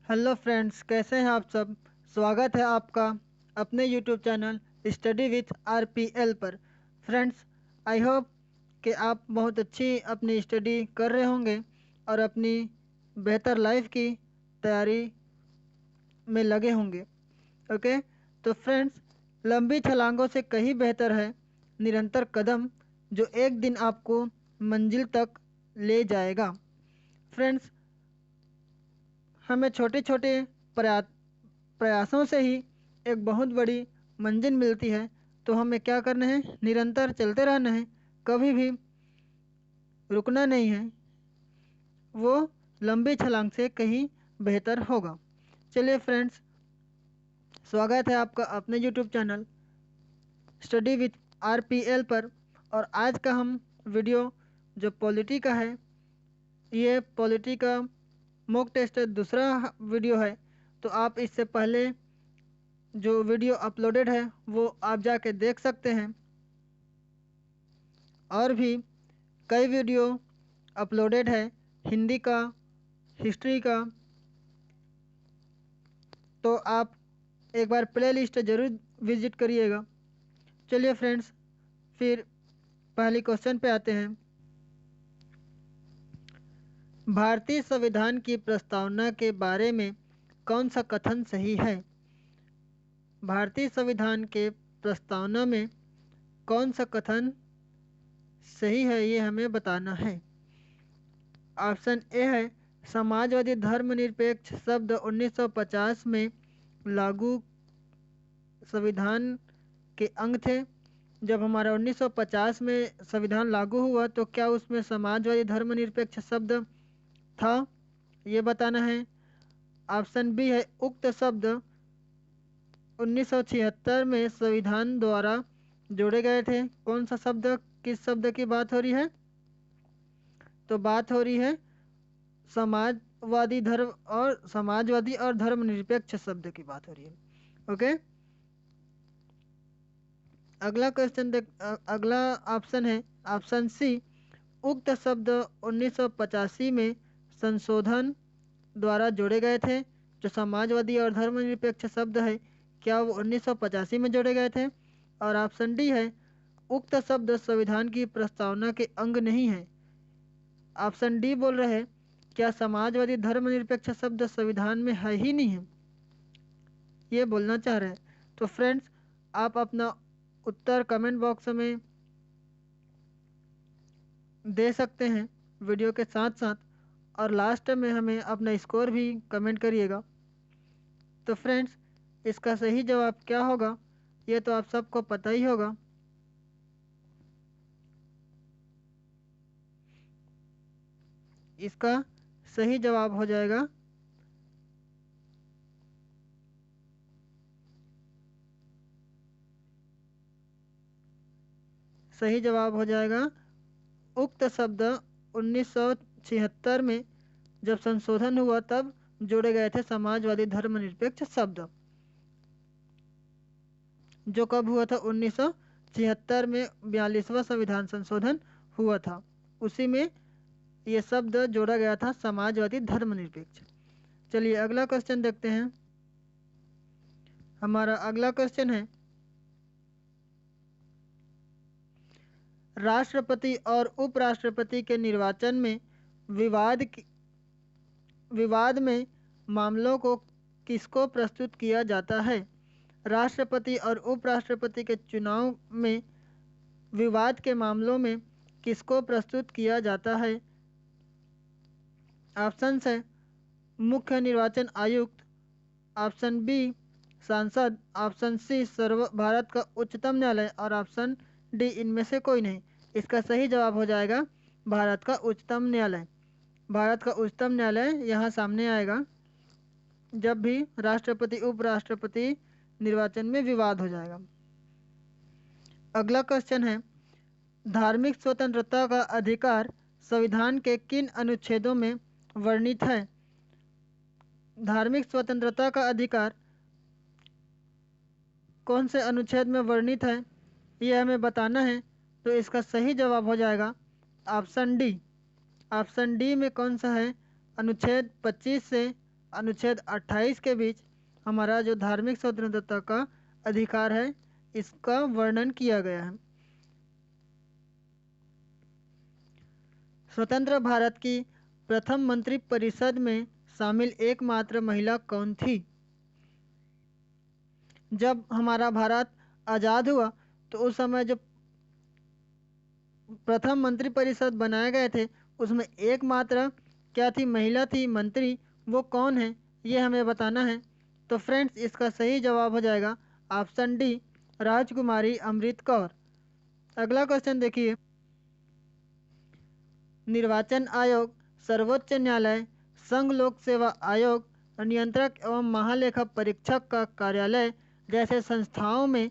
Hello friends, कैसे हैं आप सब। स्वागत है आपका अपने YouTube channel study with RPL पर। फ्रेंड्स, आई होप कि आप बहुत अच्छी अपनी स्टडी कर रहे होंगे और अपनी बेहतर लाइफ की तैयारी में लगे होंगे। ओके, तो फ्रेंड्स, लंबी छलांगों से कहीं बेहतर है निरंतर कदम जो एक दिन आपको मंजिल तक ले जाएगा। फ्रेंड्स, हमें छोटे छोटे प्रयासों से ही एक बहुत बड़ी मंजिल मिलती है। तो हमें क्या करना है, निरंतर चलते रहना है, कभी भी रुकना नहीं है। वो लंबी छलांग से कहीं बेहतर होगा। चलिए फ्रेंड्स, स्वागत है आपका अपने YouTube channel study with RPL पर। और आज का हम वीडियो जो पॉलिटी का है, ये पॉलिटी का मॉक टेस्ट दूसरा वीडियो है। तो आप इससे पहले जो वीडियो अपलोडेड है वो आप जाके देख सकते हैं। और भी कई वीडियो अपलोडेड है, हिंदी का, हिस्ट्री का। तो आप एक बार प्ले लिस्ट ज़रूर विजिट करिएगा। चलिए फ्रेंड्स, फिर पहले क्वेश्चन पे आते हैं। भारतीय संविधान की प्रस्तावना के बारे में कौन सा कथन सही है। भारतीय संविधान के प्रस्तावना में कौन सा कथन सही है, ये हमें बताना है। ऑप्शन ए है, समाजवादी धर्मनिरपेक्ष शब्द 1950 में लागू संविधान के अंग थे। जब हमारा 1950 में संविधान लागू हुआ तो क्या उसमें समाजवादी धर्मनिरपेक्ष शब्द था, ये बताना है। ऑप्शन बी है, उक्त शब्द 1976 में संविधान द्वारा जोड़े गए थे। कौन सा शब्द, किस शब्द की बात हो रही है, तो बात हो रही है समाजवादी और धर्मनिरपेक्ष शब्द की बात हो रही है। ओके, अगला क्वेश्चन अगला ऑप्शन है ऑप्शन सी, उक्त शब्द 1985 में संशोधन द्वारा जोड़े गए थे। जो समाजवादी और धर्मनिरपेक्ष शब्द है, क्या वो 1985 में जोड़े गए थे। और ऑप्शन डी है, उक्त शब्द संविधान की प्रस्तावना के अंग नहीं है। ऑप्शन डी बोल रहे हैं, क्या समाजवादी धर्मनिरपेक्ष शब्द संविधान में है ही नहीं है, ये बोलना चाह रहे हैं। तो फ्रेंड्स, आप अपना उत्तर कमेंट बॉक्स में दे सकते हैं वीडियो के साथ साथ, और लास्ट में हमें अपना स्कोर भी कमेंट करिएगा। तो फ्रेंड्स, इसका सही जवाब क्या होगा, ये तो आप सबको पता ही होगा। इसका सही जवाब हो जाएगा सही जवाब हो जाएगा उक्त शब्द 1976 में जब संशोधन हुआ तब जोड़े गए थे समाजवादी धर्मनिरपेक्ष शब्द। जो कब हुआ था, 1976 में 42वां संविधान संशोधन हुआ था, उसी में ये शब्द जोड़ा गया था, समाजवादी धर्मनिरपेक्ष। चलिए अगला क्वेश्चन देखते हैं। हमारा अगला क्वेश्चन है, राष्ट्रपति और उपराष्ट्रपति के निर्वाचन में विवाद में मामलों को किसको प्रस्तुत किया जाता है। राष्ट्रपति और उपराष्ट्रपति के चुनाव में विवाद के मामलों में किसको प्रस्तुत किया जाता है। ऑप्शन है, मुख्य निर्वाचन आयुक्त। ऑप्शन बी, सांसद। ऑप्शन सी, भारत का उच्चतम न्यायालय। और ऑप्शन डी, इनमें से कोई नहीं। इसका सही जवाब हो जाएगा भारत का उच्चतम न्यायालय। भारत का उच्चतम न्यायालय यहाँ सामने आएगा जब भी राष्ट्रपति उपराष्ट्रपति निर्वाचन में विवाद हो जाएगा। अगला क्वेश्चन है, धार्मिक स्वतंत्रता का अधिकार संविधान के किन अनुच्छेदों में वर्णित है। धार्मिक स्वतंत्रता का अधिकार कौन से अनुच्छेद में वर्णित है, ये हमें बताना है। तो इसका सही जवाब हो जाएगा ऑप्शन डी। ऑप्शन डी में कौन सा है, अनुच्छेद 25 से अनुच्छेद 28 के बीच हमारा जो धार्मिक स्वतंत्रता का अधिकार है इसका वर्णन किया गया है। स्वतंत्र भारत की प्रथम मंत्रिपरिषद में शामिल एकमात्र महिला कौन थी? जब हमारा भारत आज़ाद हुआ तो उस समय जो प्रथम मंत्रिपरिषद बनाए गए थे उसमें एकमात्र क्या थी? महिला थी मंत्री। वो कौन है ये हमें बताना है। तो फ्रेंड्स इसका सही जवाब हो जाएगा ऑप्शन डी, राजकुमारी अमृत कौर। अगला क्वेश्चन देखिए, निर्वाचन आयोग, सर्वोच्च न्यायालय, संघ लोक सेवा आयोग, नियंत्रक एवं महालेखा परीक्षक का कार्यालय जैसे संस्थाओं में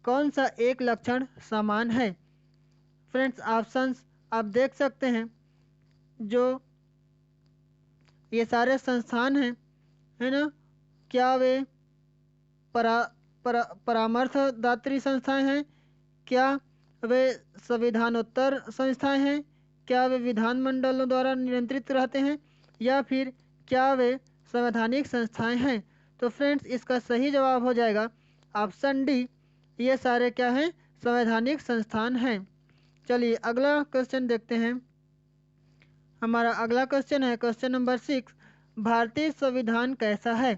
कौन सा एक लक्षण समान है? फ्रेंड्स ऑप्शंस आप देख सकते हैं। जो ये सारे संस्थान हैं है ना, क्या वे परामर्शदात्री संस्थाएं हैं? क्या वे संविधानोत्तर संस्थाएं हैं? क्या वे विधानमंडलों द्वारा नियंत्रित रहते हैं? या फिर क्या वे संवैधानिक संस्थाएं हैं? तो फ्रेंड्स इसका सही जवाब हो जाएगा ऑप्शन डी, ये सारे क्या हैं? संवैधानिक संस्थान हैं। चलिए अगला क्वेश्चन देखते हैं। हमारा अगला क्वेश्चन है क्वेश्चन नंबर 6, भारतीय संविधान कैसा है?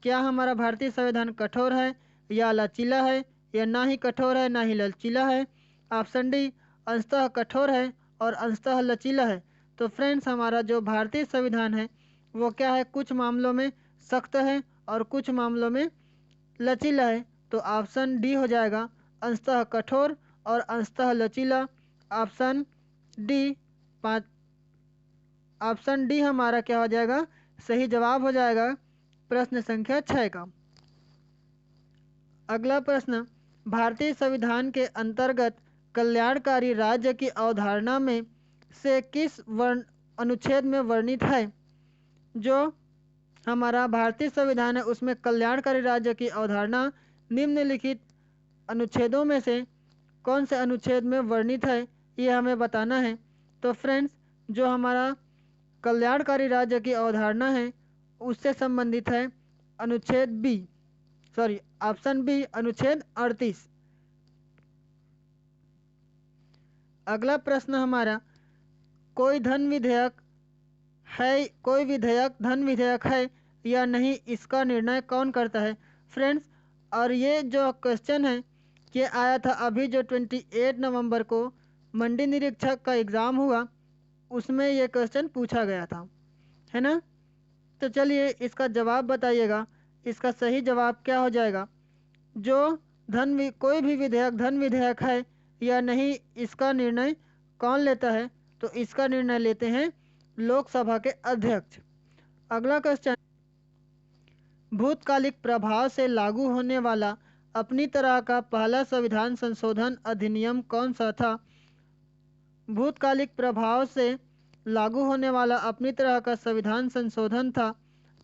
क्या हमारा भारतीय संविधान कठोर है या लचीला है, या ना ही कठोर है ना ही लचीला है? ऑप्शन डी, अंशतः कठोर है और अंशतः लचीला है। तो फ्रेंड्स हमारा जो भारतीय संविधान है वो क्या है? कुछ मामलों में सख्त है और कुछ मामलों में लचीला है। तो ऑप्शन डी हो जाएगा अंशतः कठोर और अंशतः लचीला। ऑप्शन डी पाँच, ऑप्शन डी हमारा क्या हो जाएगा? सही जवाब हो जाएगा प्रश्न संख्या 6 का। अगला प्रश्न, भारतीय संविधान के अंतर्गत कल्याणकारी राज्य की अवधारणा में से किस अनुच्छेद में वर्णित है? जो हमारा भारतीय संविधान है उसमें कल्याणकारी राज्य की अवधारणा निम्नलिखित अनुच्छेदों में से कौन से अनुच्छेद में वर्णित है ये हमें बताना है। तो फ्रेंड्स जो हमारा कल्याणकारी राज्य की अवधारणा है उससे संबंधित है अनुच्छेद बी, सॉरी ऑप्शन बी अनुच्छेद 38। अगला प्रश्न हमारा, कोई धन विधेयक धन विधेयक है या नहीं, इसका निर्णय कौन करता है? फ्रेंड्स और ये जो क्वेश्चन है ये आया था अभी जो 28 नवंबर को मंडी निरीक्षक का एग्ज़ाम हुआ उसमें ये क्वेश्चन पूछा गया था, है ना। तो चलिए इसका जवाब बताइएगा। इसका सही जवाब क्या हो जाएगा? जो कोई भी विधेयक धन विधेयक है या नहीं इसका निर्णय कौन लेता है? तो इसका निर्णय लेते हैं लोकसभा के अध्यक्ष। अगला क्वेश्चन, भूतकालिक प्रभाव से लागू होने वाला अपनी तरह का पहला संविधान संशोधन अधिनियम कौन सा था? भूतकालिक प्रभाव से लागू होने वाला अपनी तरह का संविधान संशोधन था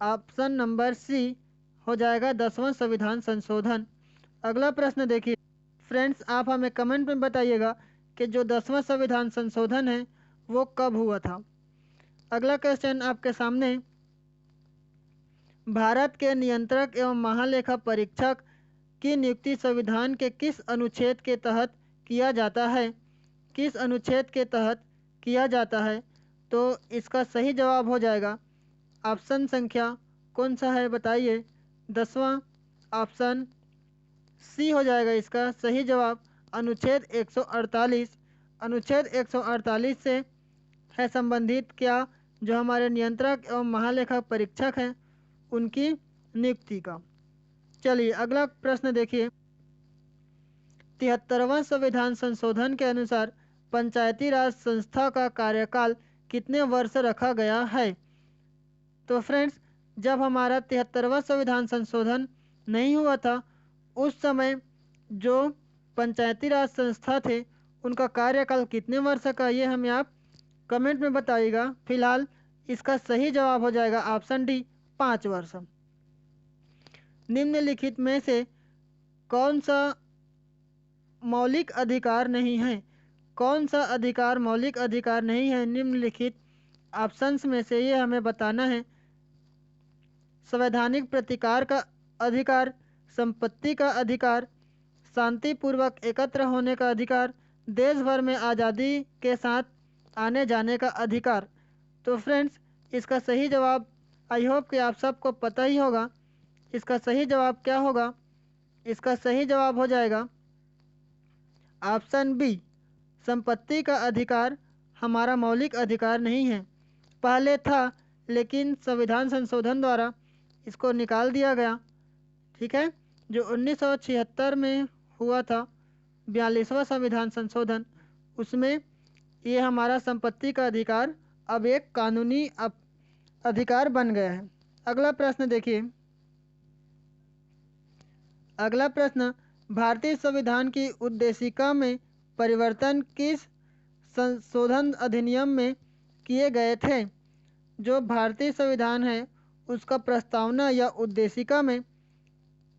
ऑप्शन नंबर सी हो जाएगा 10वां संविधान संशोधन। अगला प्रश्न देखिए फ्रेंड्स, आप हमें कमेंट में बताइएगा कि जो 10वां संविधान संशोधन है वो कब हुआ था। अगला क्वेश्चन आपके सामने, भारत के नियंत्रक एवं महालेखा परीक्षक की नियुक्ति संविधान के किस अनुच्छेद के तहत किया जाता है? किस अनुच्छेद के तहत किया जाता है? तो इसका सही जवाब हो जाएगा ऑप्शन संख्या कौन सा है बताइए? 10वां। ऑप्शन सी हो जाएगा इसका सही जवाब अनुच्छेद 148। अनुच्छेद 148 से है संबंधित क्या? जो हमारे नियंत्रक एवं महालेखा परीक्षक हैं उनकी नियुक्ति का। चलिए अगला प्रश्न देखिए, 73वां संविधान संशोधन के अनुसार पंचायती राज संस्था का कार्यकाल कितने वर्ष रखा गया है? तो फ्रेंड्स जब हमारा 73वां संविधान संशोधन नहीं हुआ था उस समय जो पंचायती राज संस्था थे उनका कार्यकाल कितने वर्ष का ये हमें आप कमेंट में बताइएगा। फिलहाल इसका सही जवाब हो जाएगा ऑप्शन डी 5 वर्ष। निम्नलिखित में से कौन सा मौलिक अधिकार नहीं है? कौन सा अधिकार मौलिक अधिकार नहीं है निम्नलिखित ऑप्शंस में से? ये हमें बताना है। संवैधानिक प्रतिकार का अधिकार, संपत्ति का अधिकार, शांतिपूर्वक एकत्र होने का अधिकार, देश भर में आज़ादी के साथ आने जाने का अधिकार। तो फ्रेंड्स, इसका सही जवाब आई होप कि आप सबको पता ही होगा। इसका सही जवाब क्या होगा? इसका सही जवाब हो जाएगा ऑप्शन बी, संपत्ति का अधिकार हमारा मौलिक अधिकार नहीं है। पहले था, लेकिन संविधान संशोधन द्वारा इसको निकाल दिया गया। ठीक है, जो 1976 में हुआ था, 42वां संविधान संशोधन, उसमें ये हमारा संपत्ति का अधिकार अब एक कानूनी अधिकार बन गया है। अगला प्रश्न देखिए। अगला प्रश्न, भारतीय संविधान की उद्देशिका में परिवर्तन किस संशोधन अधिनियम में किए गए थे? जो भारतीय संविधान है उसका प्रस्तावना या उद्देशिका में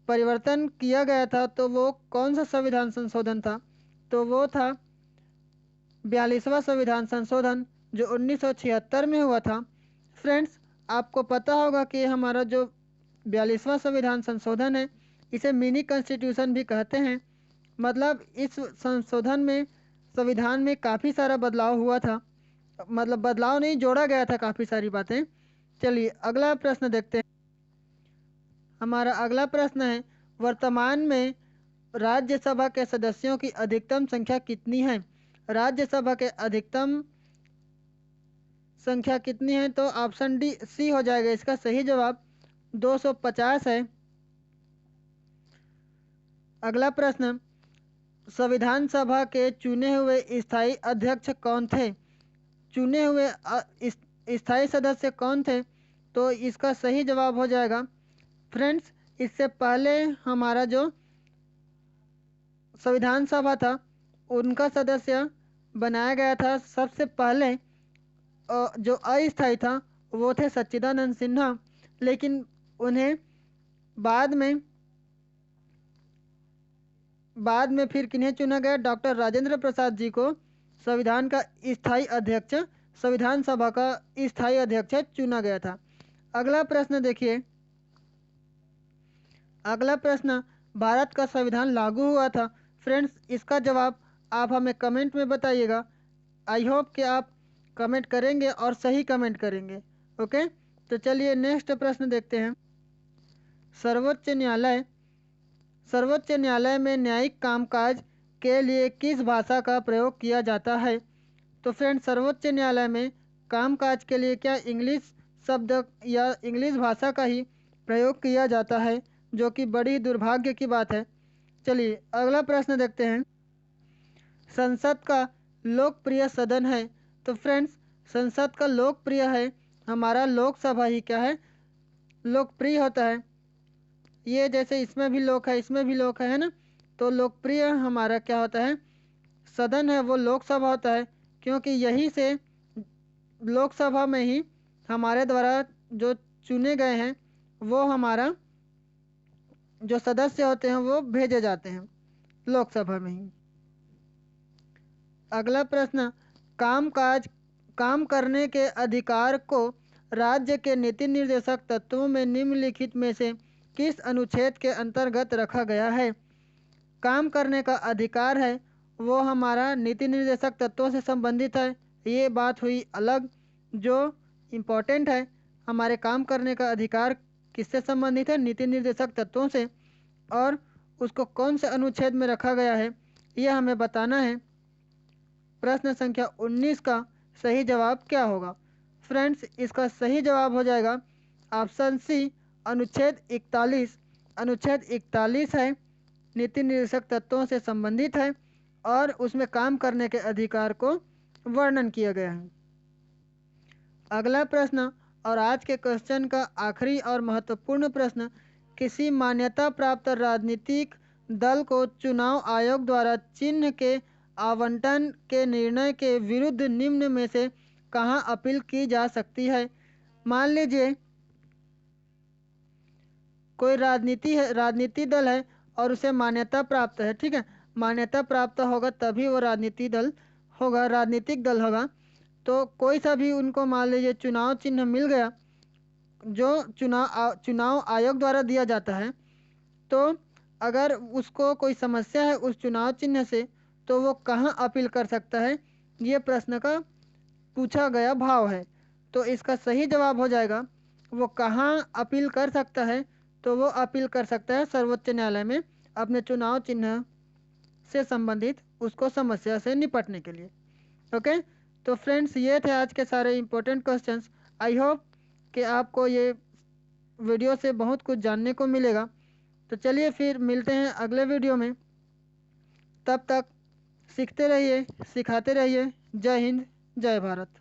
परिवर्तन किया गया था, तो वो कौन सा संविधान संशोधन था? तो वो था 42वां संविधान संशोधन, जो 1976 में हुआ था। फ्रेंड्स, आपको पता होगा कि हमारा जो 42वां संविधान संशोधन है, इसे मिनी कॉन्स्टिट्यूशन भी कहते हैं। मतलब इस संशोधन में संविधान में काफ़ी सारा बदलाव हुआ था। मतलब बदलाव नहीं, जोड़ा गया था काफ़ी सारी बातें। चलिए अगला प्रश्न देखते हैं। हमारा अगला प्रश्न है, वर्तमान में राज्यसभा के सदस्यों की अधिकतम संख्या कितनी है? राज्यसभा के अधिकतम संख्या कितनी है? तो ऑप्शन डी सी हो जाएगा इसका सही जवाब, 250 है। अगला प्रश्न, संविधान सभा के चुने हुए स्थायी अध्यक्ष कौन थे? चुने हुए स्थायी सदस्य कौन थे? तो इसका सही जवाब हो जाएगा फ्रेंड्स, इससे पहले हमारा जो संविधान सभा था उनका सदस्य बनाया गया था सबसे पहले, जो अस्थायी था वो थे सच्चिदानंद सिन्हा। लेकिन उन्हें बाद में फिर किन्हें चुना गया? डॉक्टर राजेंद्र प्रसाद जी को संविधान का स्थायी अध्यक्ष, संविधान सभा का स्थायी अध्यक्ष चुना गया था। अगला प्रश्न देखिए। अगला प्रश्न, भारत का संविधान लागू हुआ था। फ्रेंड्स, इसका जवाब आप हमें कमेंट में बताइएगा। आई होप कि आप कमेंट करेंगे और सही कमेंट करेंगे। ओके, तो चलिए नेक्स्ट प्रश्न देखते हैं। सर्वोच्च न्यायालय में न्यायिक कामकाज के लिए किस भाषा का प्रयोग किया जाता है? तो फ्रेंड्स, सर्वोच्च न्यायालय में कामकाज के लिए क्या इंग्लिश शब्द या इंग्लिश भाषा का ही प्रयोग किया जाता है, जो कि बड़ी दुर्भाग्य की बात है। चलिए अगला प्रश्न देखते हैं। संसद का लोकप्रिय सदन है। तो फ्रेंड्स, संसद का लोकप्रिय है हमारा लोकसभा ही क्या है, लोकप्रिय होता है। ये जैसे इसमें भी लोक है, इसमें भी लोक है ना, तो लोकप्रिय हमारा क्या होता है, सदन है वो लोकसभा होता है, क्योंकि यही से लोकसभा में ही हमारे द्वारा जो चुने गए हैं वो हमारा जो सदस्य होते हैं वो भेजे जाते हैं लोकसभा में ही। अगला प्रश्न, काम करने के अधिकार को राज्य के नीति निर्देशक तत्वों में निम्नलिखित में से किस अनुच्छेद के अंतर्गत रखा गया है? काम करने का अधिकार है वो हमारा नीति निर्देशक तत्वों से संबंधित है। ये बात हुई अलग। जो इम्पोर्टेंट है, हमारे काम करने का अधिकार किससे संबंधित है? नीति निर्देशक तत्वों से। और उसको कौन से अनुच्छेद में रखा गया है ये हमें बताना है। प्रश्न संख्या 19 का सही जवाब क्या होगा? फ्रेंड्स, इसका सही जवाब हो जाएगा ऑप्शन सी, अनुच्छेद 41। अनुच्छेद 41 है, नीति निर्देशक तत्वों से संबंधित है और उसमें काम करने के अधिकार को वर्णन किया गया है। अगला प्रश्न और आज के क्वेश्चन का आखिरी और महत्वपूर्ण प्रश्न, किसी मान्यता प्राप्त राजनीतिक दल को चुनाव आयोग द्वारा चिन्ह के आवंटन के निर्णय के विरुद्ध निम्न में से कहाँ अपील की जा सकती है? मान लीजिए कोई राजनीति दल है और उसे मान्यता प्राप्त है। ठीक है, मान्यता प्राप्त होगा तभी वो राजनीतिक दल होगा। तो कोई सा भी उनको मान लीजिए चुनाव चिन्ह मिल गया जो चुनाव आयोग द्वारा दिया जाता है। तो अगर उसको कोई समस्या है उस चुनाव चिन्ह से, तो वो कहाँ अपील कर सकता है, ये प्रश्न का पूछा गया भाव है। तो इसका सही जवाब हो जाएगा वो कहाँ अपील कर सकता है, तो वो अपील कर सकता है सर्वोच्च न्यायालय में अपने चुनाव चिन्ह से संबंधित उसको समस्या से निपटने के लिए। ओके, तो फ्रेंड्स ये थे आज के सारे इम्पोर्टेंट क्वेश्चंस। आई होप कि आपको ये वीडियो से बहुत कुछ जानने को मिलेगा। तो चलिए फिर मिलते हैं अगले वीडियो में। तब तक सीखते रहिए, सिखाते रहिए। जय हिंद, जय भारत।